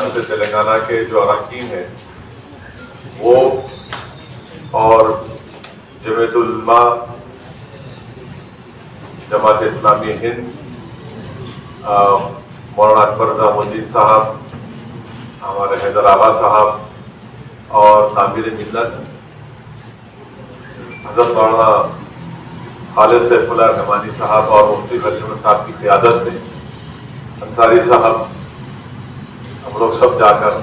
ریاست تلنگانہ کے جو اراکین ہیں وہ اور جمعیت العلماء، جماعت اسلامی ہند، مولانا اکبر نظام الدین صاحب، ہمارے حیدرآباد صاحب اور تعمیر ملت حضرت مولانا خالد سیف اللہ رحمانی صاحب اور مفتی غنی احمد صاحب کی قیادت میں انصاری صاحب، ہم لوگ سب جا کر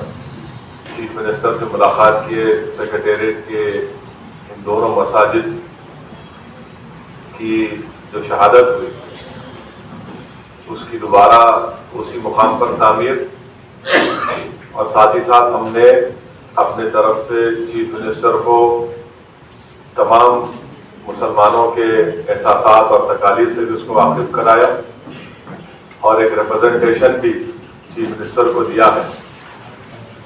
چیف منسٹر سے ملاقات کیے. سیکریٹریٹ کے ان دونوں مساجد کی جو شہادت ہوئی اس کی دوبارہ اسی مقام پر تعمیر، اور ساتھ ہی ساتھ ہم نے اپنے طرف سے چیف منسٹر کو تمام مسلمانوں کے احساسات اور تکالیف سے بھی اس کو واقف کرایا اور ایک ریپرزنٹیشن بھی چیف منسٹر کو دیا ہے.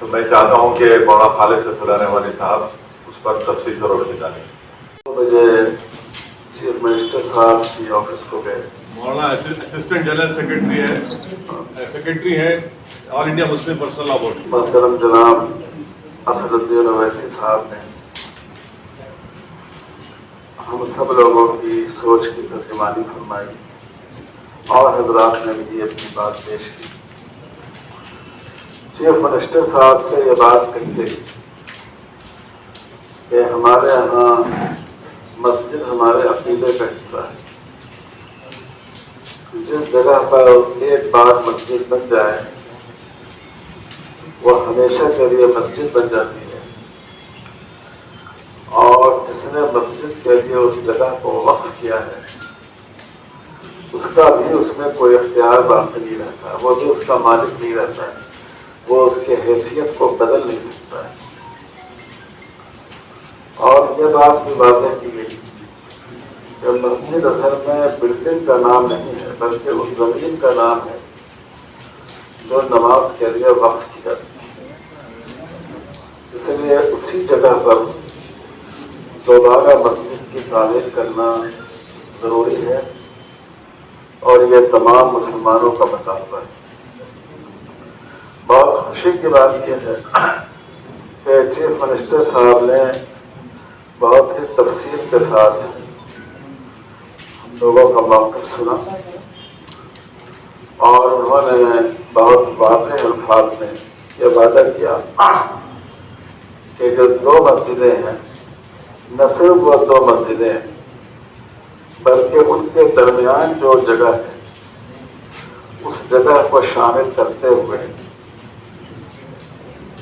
تو میں چاہتا ہوں کہ مولانا خالد سیف اللہ رحمانی صاحب اس پر تفصیل سے روشنی ڈالیں. 2 بجے چیف منسٹر صاحب کی آفس کو گئے. مولانا اسسٹنٹ جنرل سیکرٹری ہے آل انڈیا مسلم پرسنل لا بورڈ. محترم جناب اسد الدین اویسی صاحب نے ہم سب لوگوں کی سوچ کی ترجمانی فرمائی اور حضرات نے بھی اپنی بات پیش کی. چیف منسٹر صاحب سے یہ بات کہی گئی کہ ہمارے یہاں مسجد ہمارے عقیدے کا حصہ ہے. جس جگہ پر ایک بار مسجد بن جائے وہ ہمیشہ کے لیے مسجد بن جاتی ہے، اور جس نے مسجد کے لیے اس جگہ کو وقف کیا ہے اس کا بھی اس میں کوئی اختیار باقی نہیں رہتا، وہ بھی اس کا مالک نہیں رہتا ہے، وہ اس کی حیثیت کو بدل نہیں سکتا ہے. اور یہ بات بھی واضح کی گئی کہ مسجد اصل میں بلڈنگ کا نام نہیں ہے بلکہ اس زمین کا نام ہے جو نماز کے لیے وقف کی جاتی ہے. اس لیے اسی جگہ پر دوبارہ مسجد کی تعمیر کرنا ضروری ہے اور یہ تمام مسلمانوں کا مطالبہ ہے. بہت خوشی کی بات یہ ہے کہ چیف منسٹر صاحب نے بہت ہی تفصیل کے ساتھ ہم لوگوں کا موقف سنا اور انہوں نے بہت واضح الفاظ میں یہ وعدہ کیا کہ جو 2 مسجدیں ہیں نہ صرف وہ 2 مسجدیں ہیں بلکہ ان کے درمیان جو جگہ ہے اس جگہ کو شامل کرتے ہوئے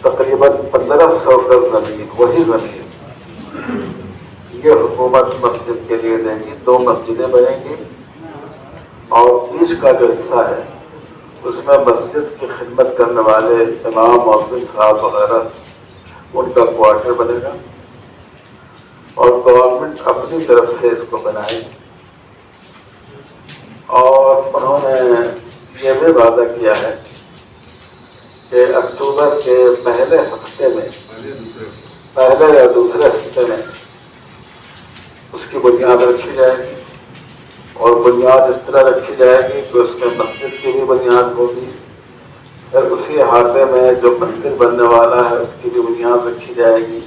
تقریباً 1500 گز زمین، وہی زمین یہ حکومت مسجد کے لیے دے گی. 2 مسجدیں بنیں گی اور بیچ کا جو حصہ ہے اس میں مسجد کی خدمت کرنے والے امام مؤذن صاحب وغیرہ ان کا کوارٹر بنے گا اور گورنمنٹ اپنی طرف سے اس کو بنائے گی. اور انہوں نے یہ بھی وعدہ کیا ہے کہ اکتوبر کے پہلے ہفتے میں، پہلے یا دوسرے ہفتے میں اس کی بنیاد رکھی جائے گی. اور بنیاد اس طرح رکھی جائے گی کہ اس میں مسجد کی بھی بنیاد ہوگی، پھر اسی احاطے میں جو مندر بننے والا ہے اس کی بھی بنیاد رکھی جائے گی،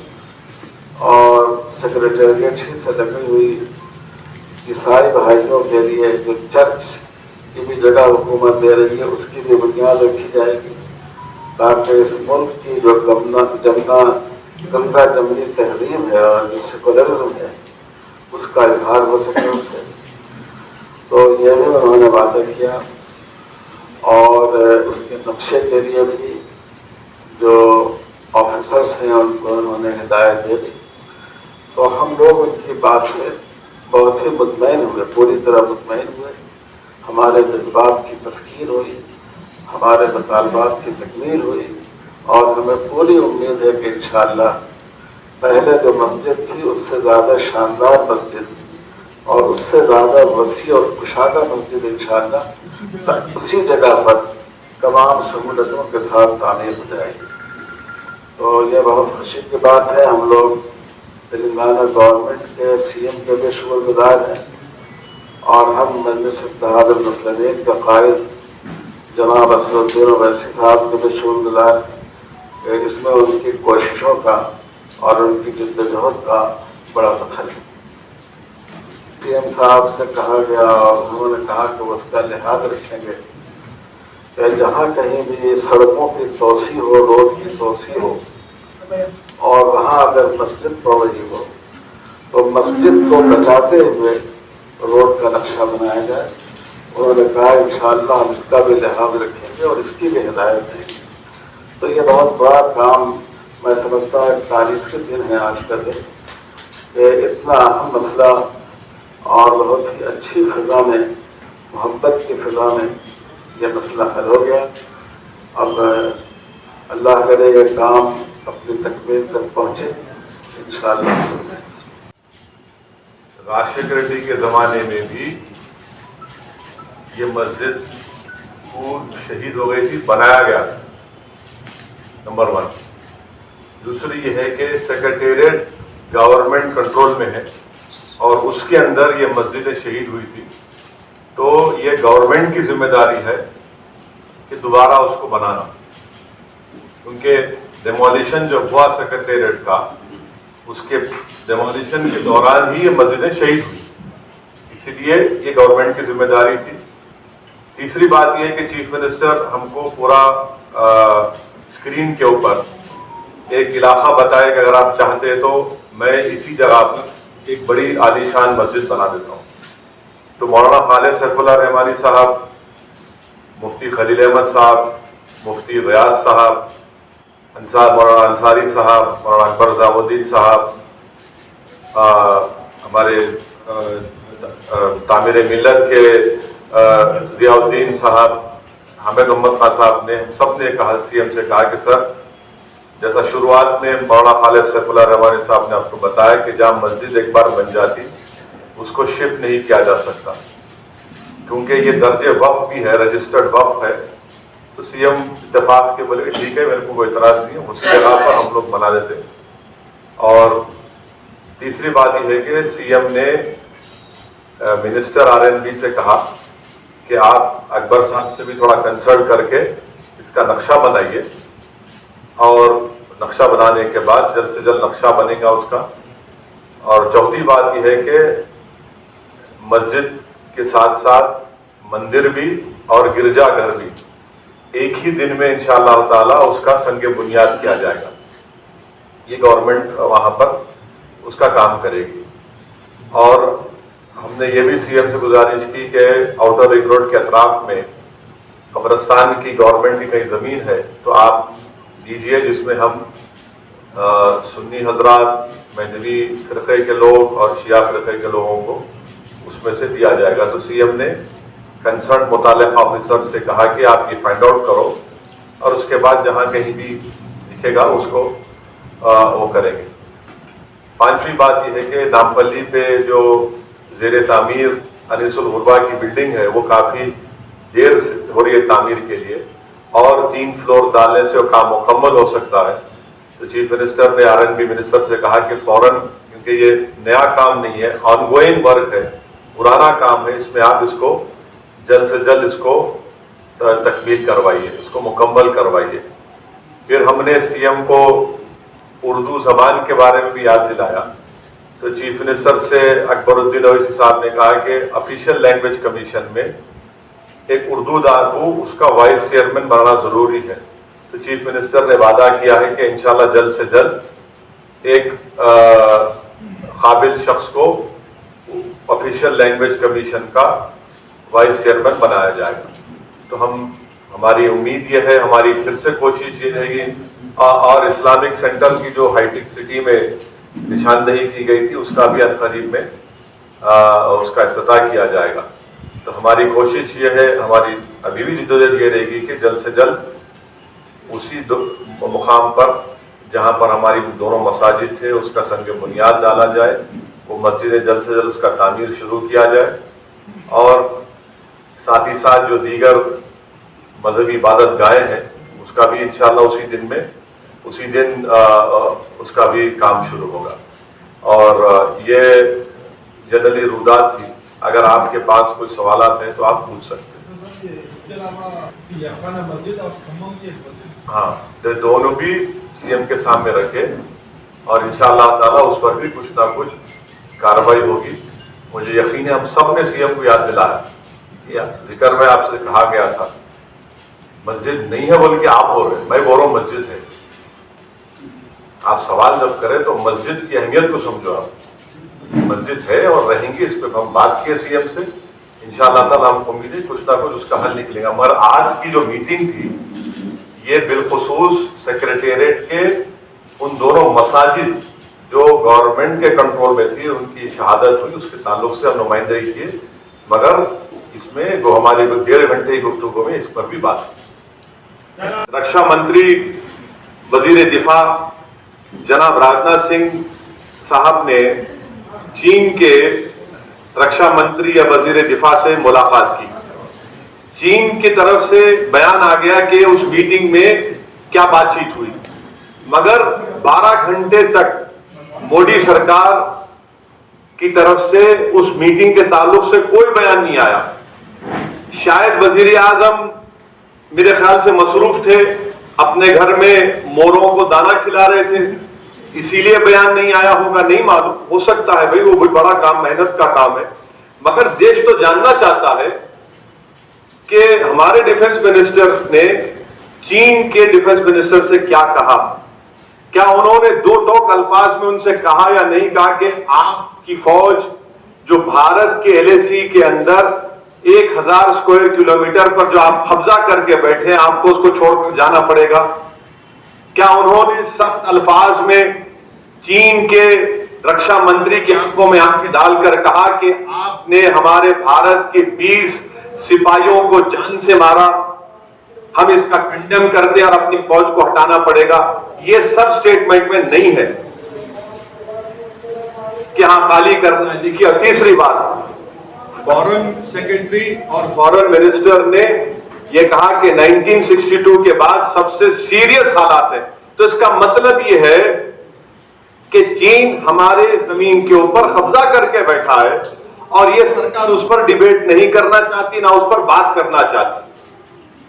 اور سیکریٹریٹ ہی سے لگی ہوئی عیسائی بھائیوں کے لیے جو چرچ کی بھی جگہ حکومت دے رہی ہے اس کی بھی بنیاد رکھی جائے گی، تاکہ اس ملک کی جو گنگا جمنی تہذیب ہے اور جو سیکولرزم ہے اس کا اظہار ہو سکے اس سے. تو یہ بھی انہوں نے وعدہ کیا اور اس کے نقشے کے لیے بھی جو آفیسرس ہیں ان کو انہوں نے ہدایت دے دی. تو ہم لوگ ان کی بات سے بہت ہی مطمئن ہوئے، پوری طرح مطمئن ہوئے. ہمارے جذبات کی تسکین ہوئی، ہمارے مطالبات کی تکمیل ہوئی، اور ہمیں پوری امید ہے کہ انشاءاللہ پہلے جو مسجد تھی اس سے زیادہ شاندار مسجد اور اس سے زیادہ وسیع اور کشادہ مسجد انشاءاللہ اسی جگہ پر تمام سہولتوں کے ساتھ تعمیر ہو جائے گی. تو یہ بہت خوشی کی بات ہے. ہم لوگ تلنگانہ گورنمنٹ کے سی ایم کے بھی شکر گزار ہیں اور ہم مجلس اتحاد المسلمین کے قائد جناب اسد الدین اویسی صاحب کے بھی شکر گزار ہیں اس میں ان کی کوششوں کا اور ان کی جدوجہد کا بڑا دخل ہے۔ سی ایم صاحب سے کہا گیا اور انہوں نے کہا کہ وہ اس کا لحاظ رکھیں گے کہ جہاں کہیں بھی سڑکوں کی توسیع ہو، روڈ کی توسیع ہو، اور وہاں اگر مسجد پڑ رہی ہو تو مسجد کو بچاتے ہوئے روڈ کا نقشہ بنایا جائے۔ انہوں نے کہا انشاءاللہ ہم اس کا بھی لحاظ رکھیں گے اور اس کی بھی ہدایت دیں گے۔ تو یہ بہت بڑا کام میں سمجھتا ہوں، تاریخی دن ہے آج کا دن کہ اتنا اہم مسئلہ اور بہت ہی اچھی فضا میں، محبت کی فضا میں یہ مسئلہ حل ہو گیا۔ اب اللہ کرے یہ کام اپنی تکمیل تک پہنچے انشاءاللہ۔ راشد ریڈی کے زمانے میں بھی یہ مسجد خود شہید ہو گئی تھی، بنایا گیا تھا، نمبر 1۔ دوسری یہ ہے کہ سیکریٹریٹ گورنمنٹ کنٹرول میں ہے اور اس کے اندر یہ مسجد شہید ہوئی تھی، تو یہ گورنمنٹ کی ذمہ داری ہے کہ دوبارہ اس کو بنانا، کیونکہ ڈیمولیشن جو ہوا سیکریٹریٹ کا، اس کے ڈیمولیشن کے دوران ہی یہ مسجدیں شہید ہوئی، اسی لیے یہ گورنمنٹ کی ذمہ داری تھی۔ تیسری بات یہ ہے کہ چیف منسٹر ہم کو پورا اسکرین کے اوپر ایک علاقہ بتائے کہ اگر آپ چاہتے تو میں اسی جگہ پر ایک بڑی عالی شان مسجد بنا دیتا ہوں۔ تو مولانا خالد سیف اللہ رحمانی صاحب، مفتی خلیل احمد صاحب، مفتی ریاض صاحب، مولانا انصاری صاحب، مولانا اکبر نظام الدین صاحب، ہمارے تعمیر ملت کے ضیاء الدین صاحب، حامد محمد خان صاحب نے، ہم سب نے کہا، سی ایم سے کہا کہ سر، جیسا شروعات میں مولانا خالد سیف اللہ رحمانی صاحب نے آپ کو بتایا کہ جہاں مسجد ایک بار بن جاتی اس کو شفٹ نہیں کیا جا سکتا، کیونکہ یہ درجے وقف بھی ہے، رجسٹرڈ وقف ہے۔ تو سی ایم اتفاق کے بولے کہ ٹھیک ہے، میرے کو کوئی اعتراض نہیں ہے، اسی جگہ پر ہم لوگ بنا دیتے۔ اور تیسری بات یہ ہے کہ سی ایم نے منسٹر RNB سے کہا کہ آپ اکبر صاحب سے بھی تھوڑا کنسلٹ کر کے اس کا نقشہ بنائیے، اور نقشہ بنانے کے بعد جلد سے جلد نقشہ بنے گا اس کا۔ اور چوتھی بات یہ ہے کہ مسجد کے ساتھ ساتھ مندر بھی اور گرجا گھر بھی ایک ہی دن میں انشاءاللہ تعالی اس کا سنگ بنیاد کیا جائے گا۔ یہ گورنمنٹ وہاں پر اس کا کام کرے گی۔ اور ہم نے یہ بھی سی ایم سے گزارش کی کہ آؤٹر رنگ روڈ کے اطراف میں قبرستان کی گورنمنٹ کی کئی زمین ہے تو آپ دیجیے، جس میں ہم سنی حضرات، مہدوی فرقے کے لوگ اور شیعہ فرقے کے لوگوں کو اس میں سے دیا جائے گا۔ تو سی ایم نے کنسرن متعلقہ آفیسر سے کہا کہ آپ یہ فائنڈ آؤٹ کرو اور اس کے بعد جہاں کہیں بھی دکھے گا اس کو وہ کریں گے۔ پانچویں بات یہ ہے کہ نامپلی پہ جو زیر تعمیر انیس الغربا کی بلڈنگ ہے وہ کافی دیر سے ہو رہی ہے تعمیر کے لیے، اور 3 فلور ڈالنے سے وہ کام مکمل ہو سکتا ہے۔ تو چیف منسٹر نے RNB منسٹر سے کہا کہ فوراً، کیونکہ یہ نیا کام نہیں ہے، آن گوئنگ ورک ہے، پرانا کام ہے، اس میں آپ اس کو جلد سے جلد اس کو تکمیل کروائیے، اس کو مکمل کروائیے۔ پھر ہم نے سی ایم کو اردو زبان کے بارے میں بھی یاد دلایا، تو چیف منسٹر سے اکبر الدین اویسی صاحب نے کہا کہ آفیشیل لینگویج کمیشن میں ایک اردو دان کو اس کا وائس چیئرمین بنانا ضروری ہے۔ تو چیف منسٹر نے وعدہ کیا ہے کہ انشاءاللہ جلد سے جلد ایک قابل شخص کو آفیشیل لینگویج کمیشن کا وائس چیئرمین بنایا جائے گا۔ تو ہماری امید یہ ہے، ہماری پھر سے کوشش یہ رہے گی، اور اسلامک سینٹر کی جو ہائی ٹیک سٹی میں نشاندہی کی گئی تھی اس کا بھی قریب میں اس کا افتتاح کیا جائے گا۔ تو ہماری کوشش یہ ہے، ہماری ابھی بھی جدوجہد یہ رہے گی کہ جلد سے جلد اسی مقام پر جہاں پر ہماری دونوں مساجد تھے اس کا سنگ بنیاد ڈالا جائے، وہ مسجدیں جلد سے جلد اس کا تعمیر شروع کیا جائے، اور ساتھ ہی ساتھ جو دیگر مذہبی عبادت گاہیں ہیں اس کا بھی انشاءاللہ اسی دن اس کا بھی کام شروع ہوگا۔ اور یہ جنرلی رودات تھی، اگر آپ کے پاس کوئی سوالات ہیں تو آپ پوچھ سکتے ہیں۔ اس کے علاوہ یقانہ مسجد اور کھمم کی مسجد ہاں دونوں بھی سی ایم کے سامنے رکھے اور انشاءاللہ تعالیٰ اس پر بھی کچھ نہ کچھ کارروائی ہوگی. مجھے یقین ہے ہم سب نے سی ایم کو یاد دلایا. ذکر میں آپ سے کہا گیا تھا مسجد نہیں ہے بول کے آپ بول رہے ہیں, میں بول رہا ہوں مسجد ہے. آپ سوال جب کریں تو مسجد کی اہمیت کو سمجھو. آپ مسجد ہے اور رہیں گی, اس پہ ہم بات کیے سی ایم سے, انشاءاللہ تعالیٰ ہم کو امید ہے کچھ نہ کچھ اس کا حل نکلے گا. مگر آج کی جو میٹنگ تھی یہ بالخصوص سیکریٹریٹ کے ان دونوں مساجد جو گورنمنٹ کے کنٹرول میں تھی ان کی شہادت ہوئی, اس کے تعلق سے ہم نمائندگی کیے. مگر اس میں جو ہماری 1.5 گھنٹے کی گفتگو میں اس پر بھی بات کی. رکشا منتری وزیر دفاع جناب راجناتھ سنگھ صاحب نے چین کے رکشا منتری یا وزیر دفاع سے ملاقات کی. چین کی طرف سے بیان آ گیا کہ اس میٹنگ میں کیا بات چیت ہوئی, مگر 12 گھنٹے تک مودی سرکار کی طرف سے اس میٹنگ کے تعلق سے کوئی بیان نہیں آیا. شاید وزیر اعظم میرے خیال سے مصروف تھے, اپنے گھر میں موروں کو دانا کھلا رہے تھے, اسی لیے بیان نہیں آیا ہوگا, نہیں معلوم. ہو سکتا ہے بھائی وہ بہت بڑا کام, محنت کا کام ہے. مگر دیش تو جاننا چاہتا ہے کہ ہمارے ڈیفنس منسٹر نے چین کے ڈیفنس منسٹر سے کیا کہا. کیا انہوں نے 2 ٹوک الفاظ میں ان سے کہا یا نہیں کہا کہ آپ کی فوج جو بھارت کے LAC کے اندر 1000 اسکوائر کلومیٹر پر جو آپ قبضہ کر کے بیٹھے ہیں, آپ کو اس کو چھوڑ کر جانا پڑے گا. کیا انہوں نے سخت الفاظ میں چین کے رکشا منتری کی آنکھوں میں آنکھیں ڈال کر کہا کہ آپ نے ہمارے بھارت کے 20 سپاہیوں کو جان سے مارا, ہم اس کا کنڈیم کرتے ہیں اور اپنی فوج کو ہٹانا پڑے گا؟ یہ سب سٹیٹمنٹ میں نہیں ہے کہ ہاں خالی کرنا ہے. دیکھیے, اور تیسری بات, فورن سیکرٹری اور فورن منسٹر نے یہ کہا کہ 1962 کے بعد سب سے سیریس حالات ہیں. تو اس کا مطلب یہ ہے کہ چین ہمارے زمین کے اوپر قبضہ کر کے بیٹھا ہے اور یہ سرکار اس پر ڈیبیٹ نہیں کرنا چاہتی, نہ اس پر بات کرنا چاہتی.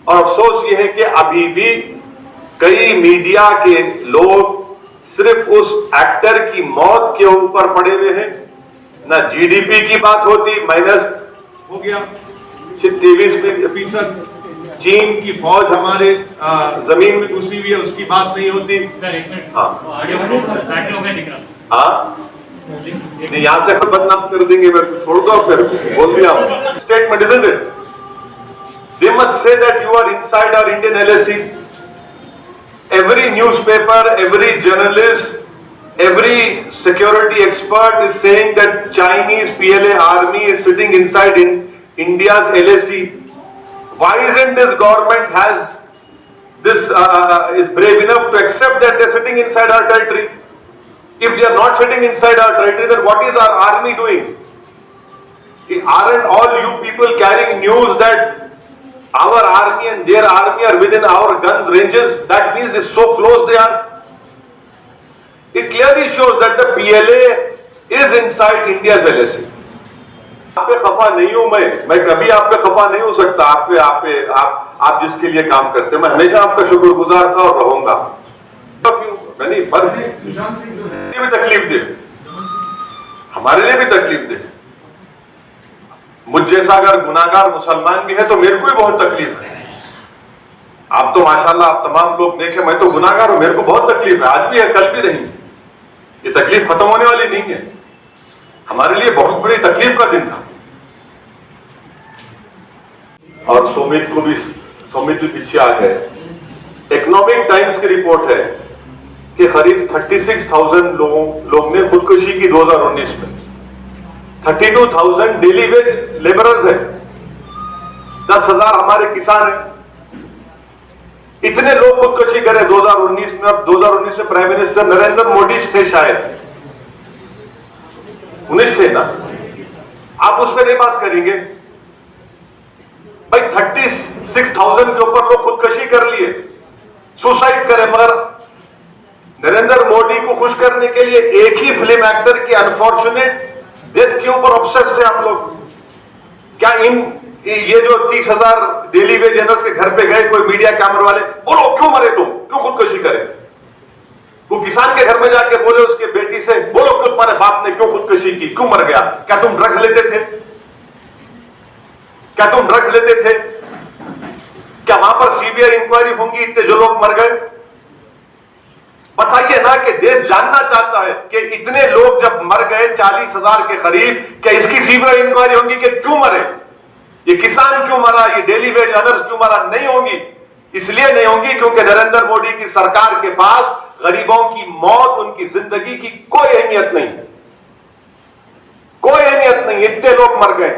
اور افسوس یہ ہے کہ ابھی بھی کئی میڈیا کے لوگ صرف اس ایکٹر کی موت کے اوپر پڑے ہوئے ہیں. نہ GDP کی بات ہوتی, مائنس ہو گیا 23%. چین کی فوج ہمارے زمین میں گھسی ہوئی ہے, اس کی بات نہیں ہوتی. نہیں, یہاں سے بدنام کر دیں گے, میں چھوڑ دو پھر بول دیا statement isn't it? They must say that you are inside our Indian LAC. Every newspaper, every journalist, every security expert is saying that Chinese PLA army is sitting inside in India's LAC. Why isn't this government is brave enough to accept that they're sitting inside our territory? If they are not sitting inside our territory, then what is our army doing? Aren't all you people carrying news that our army and their army are within our gun ranges? That means it's so close they are. It clearly shows that the PLA is inside India's LAC. آپ پہ خفا نہیں ہوں میں کبھی آپ پہ خفا نہیں ہو سکتا. آپ جس کے لیے کام کرتے ہیں, میں ہمیشہ آپ کا شکر گزار تھا اور رہوں گا. نہیں, بھی تکلیف دے, ہمارے لیے بھی تکلیف دے. مجھ جیسا اگر گناہگار مسلمان بھی ہے تو میرے کو بھی بہت تکلیف ہے. آپ تو ماشاءاللہ آپ تمام لوگ دیکھیں, میں تو گناہگار ہوں, میرے کو بہت تکلیف ہے, آج بھی ہے, کل بھی رہی. یہ تکلیف ختم ہونے والی نہیں ہے. ہمارے لیے بہت بڑی تکلیف کا دن تھا. اور سومت بھی پیچھے آ گئے. اکنامک ٹائمز کی رپورٹ ہے کہ قریب 36,000 لوگ نے خودکشی کی 2019 میں. 32,000 ڈیلی ویج لیبررز ہیں, 10,000 ہمارے کسان ہیں. اتنے لوگ خودکشی کرے 2019 میں. اب 2019 میں پرائم منسٹر نریندر مودی تھے, شاید 19 تھے نا. آپ اس پہ نہیں بات کریں گے بھائی. 36,000 کے اوپر لوگ خودکشی کر لیے, سوسائڈ کرے. مگر نریندر مودی کو خوش کرنے کے لیے ایک ہی فلم ایکٹر کی انفارچونیٹ ڈیتھ کے اوپر obsessed تھے آپ لوگ. کیا ان یہ جو 30,000 ڈیلی ویج ارنرز کے گھر پہ گئے کوئی میڈیا کیمرے والے، بولو کیوں مرے تم، کیوں خودکشی کرے؟ وہ کسان کے گھر میں جا کے بولے اس کے بیٹی سے، بولو کیوں تمہارے باپ نے کیوں خودکشی کی، کیوں مر گیا؟ کیا تم ڈرگس لیتے تھے؟ کیا تم ڈرگس لیتے تھے؟ کیا وہاں پر سی بی آئی انکوائری ہوں گی اتنے جو لوگ مر گئے؟ بتائیے نا کہ دیش جاننا چاہتا ہے کہ اتنے لوگ جب مر گئے 40,000 کے قریب، کیا اس کی سی بی آئی انکوائری ہوگی کہ کیوں مرے؟ یہ کسان کیوں مرا، یہ ڈیلی ویج ارنرز کیوں مرا؟ نہیں ہوں گی۔ اس لیے نہیں ہوں گی کیونکہ نریندر مودی کی سرکار کے پاس غریبوں کی موت، ان کی زندگی کی کوئی اہمیت نہیں، کوئی اہمیت نہیں، اتنے لوگ مر گئے۔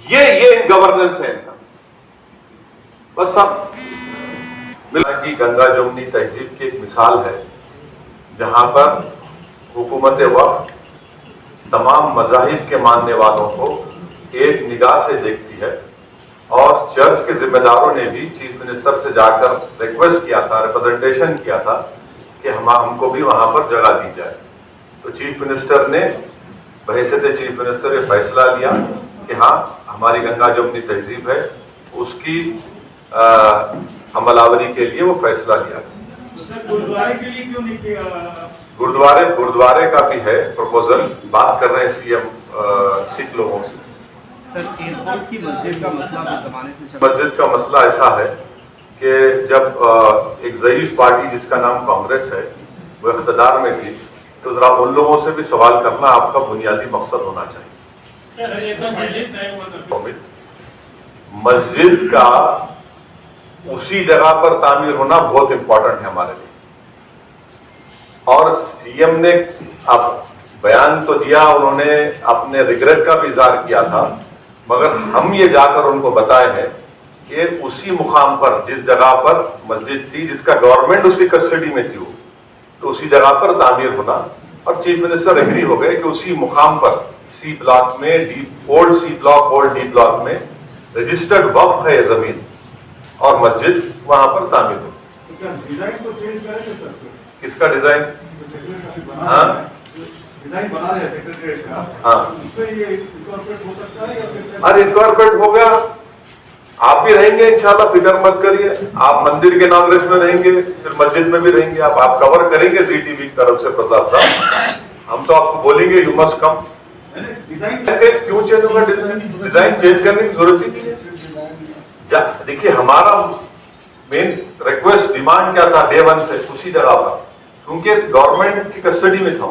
یہ گورننس ہے ان کا۔ بس اب ملا کی گنگا جمنی تہذیب کی ایک مثال ہے جہاں پر حکومت وقت تمام مذاہب کے ماننے والوں کو ایک نگاہ سے دیکھتی ہے، اور چرچ کے ذمہ داروں نے بھی چیف منسٹر سے جا کر ریکویسٹ کیا تھا، ریپرزنٹیشن کیا تھا کہ ہم کو بھی وہاں پر جگہ دی جائے۔ تو چیف منسٹر نے بحیثیت چیف منسٹر یہ فیصلہ لیا کہ ہاں ہماری گنگا جمنی تہذیب ہے، اس کی عمل آوری کے لیے وہ فیصلہ لیا۔ گرودوارے کے لیے کیوں نہیں کیا؟ گرودوارے کا بھی ہے پروپوزل، بات کر رہے ہیں سی ایم سکھ لوگوں سے۔ سر ایئرپورٹ کی مسجد کا مسئلہ کچھ زمانے سے مسجد کا مسئلہ ایسا ہے کہ جب ایک ضعیف پارٹی جس کا نام کانگریس ہے وہ اقتدار میں تھی، تو ذرا ان لوگوں سے بھی سوال کرنا آپ کا بنیادی مقصد ہونا چاہیے۔ مسجد کا اسی جگہ پر تعمیر ہونا بہت امپورٹنٹ ہے ہمارے لیے، اور سی ایم نے اب بیان تو دیا، انہوں نے اپنے ریگریٹ کا بھی اظہار کیا تھا، مگر ہم یہ جا کر ان کو بتائے ہیں کہ اسی مقام پر جس جگہ پر مسجد تھی، جس کا گورنمنٹ اس کی کسٹڈی میں تھی، وہ تو اسی جگہ پر تعمیر ہونا، اور چیف منسٹر ایگری ہو گئے کہ اسی مقام پر سی بلاک میں اولڈ سی بلاک، اولڈ ڈی بلاک میں رجسٹرڈ وقف ہے یہ زمین، اور مسجد وہاں پر تعمیر ہو۔ ڈیزائن تو چینج کریں گے سر؟ کس کا ڈیزائن؟ ہاں ڈیزائن بنا رہے ہیں سیکریٹریٹ کا، ہاں، اس میں یہ انکارپوریٹ ہو سکتا ہے یا پھر؟ ارے انکارپوریٹ ہو گیا، آپ بھی رہیں گے انشاءاللہ، فکر مت کریے، آپ مندر کے اناگوریشن میں رہیں گے، پھر مسجد میں بھی رہیں گے، آپ کور کریں گے زی ٹی وی کی طرف سے پرتاپ صاحب، ہم تو آپ کو بولیں گے یو مسٹ کم۔ کیوں چینج ہوگا ڈیزائن چینج کرنے کی ضرورت ہی نہیں ہے۔ دیکھیے ہمارا مین ریکویسٹ ڈیمانڈ کیا تھا ڈے ون سے، اسی جگہ پر، کیونکہ گورنمنٹ کی کسٹڈی میں تھا،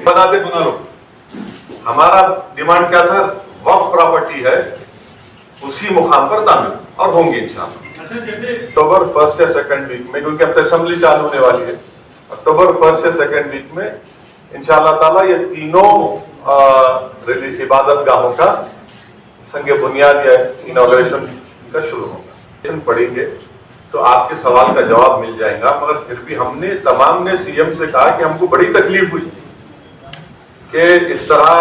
بنا لو۔ ہمارا ڈیمانڈ کیا تھا؟ وقف پراپرٹی ہے، اسی مقام پر تعمیر، اور ہوں گی انشاءاللہ اکتوبر 1 یا 2 ویک میں، کیونکہ اب تو اسمبلی چالو ہونے والی ہے، اکتوبر 1 یا 2 ویک میں انشاءاللہ تعالیٰ یہ تینوں عبادت گاہوں کا سنگ بنیاد یا انوگریشن کا شروع ہوگا۔ پڑھیں گے تو آپ کے سوال کا جواب مل جائے گا، مگر پھر بھی ہم نے تمام نے سی ایم سے کہا کہ ہم کو بڑی تکلیف ہوئی کہ اس طرح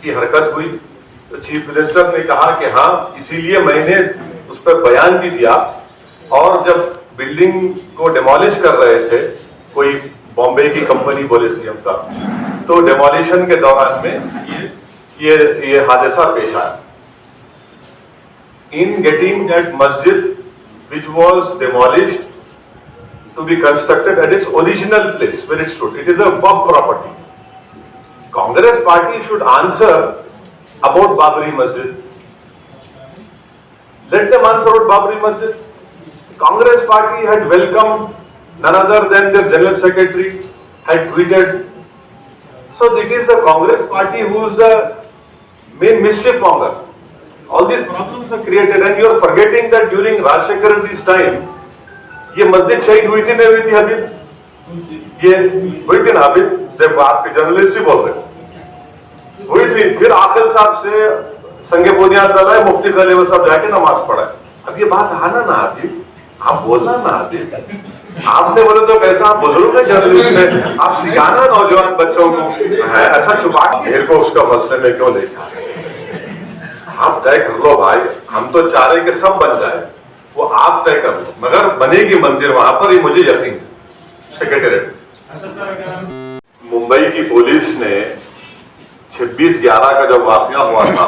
کی حرکت ہوئی، تو چیف منسٹر نے کہا کہ ہاں اسی لیے میں نے اس پر بیان بھی دیا، اور جب بلڈنگ کو ڈیمالش کر رہے تھے، کوئی بامبے کی کمپنی بولے سی ایم صاحب، تو ڈیمولیشن کے دوران میں یہ حادثہ پیش آیا۔ In getting that masjid which was demolished to be constructed at its original place where it stood, it is a waqf property. Congress party should answer about Babri Masjid. Let them answer about Babri Masjid. Congress party had welcomed none other than their general secretary, had tweeted. So it is the Congress party who is the main mischief monger. All these problems are created, and you are forgetting that during Rajshekhar Reddy's time, یہ مسجد شہید ہوئی تھی نہیں ہوئی تھی حبیب؟ یہ ہوئی تھی نا حبیب؟ جب آپ کے جرنلسٹ ہی بول رہے ہوئی تھی، پھر عاقل صاحب سے سنگ بنیاد ڈالا ہے، مفتی خلیفہ صاحب جا کے نماز پڑھا ہے۔ اب یہ بات آنا نہ حبیب، آپ بولنا نہ حبیب، آپ نے بولے تو کیسا آپ بزرگ ہے جرنلسٹ میں، آپ سکھانا نوجوان بچوں کو ایسا چھپا میرے کو اس کا مسئلے میں کیوں لے جا؟ آپ طے کر لو بھائی، ہم تو چاہ رہے کہ سب بن جائے، وہ آپ طے کر لو، مگر بنے گی مندر وہاں پر، یہ مجھے یقین ہے۔ سیکریٹریٹ ممبئی کی پولیس نے 26/11 کا جب واقعہ ہوا تھا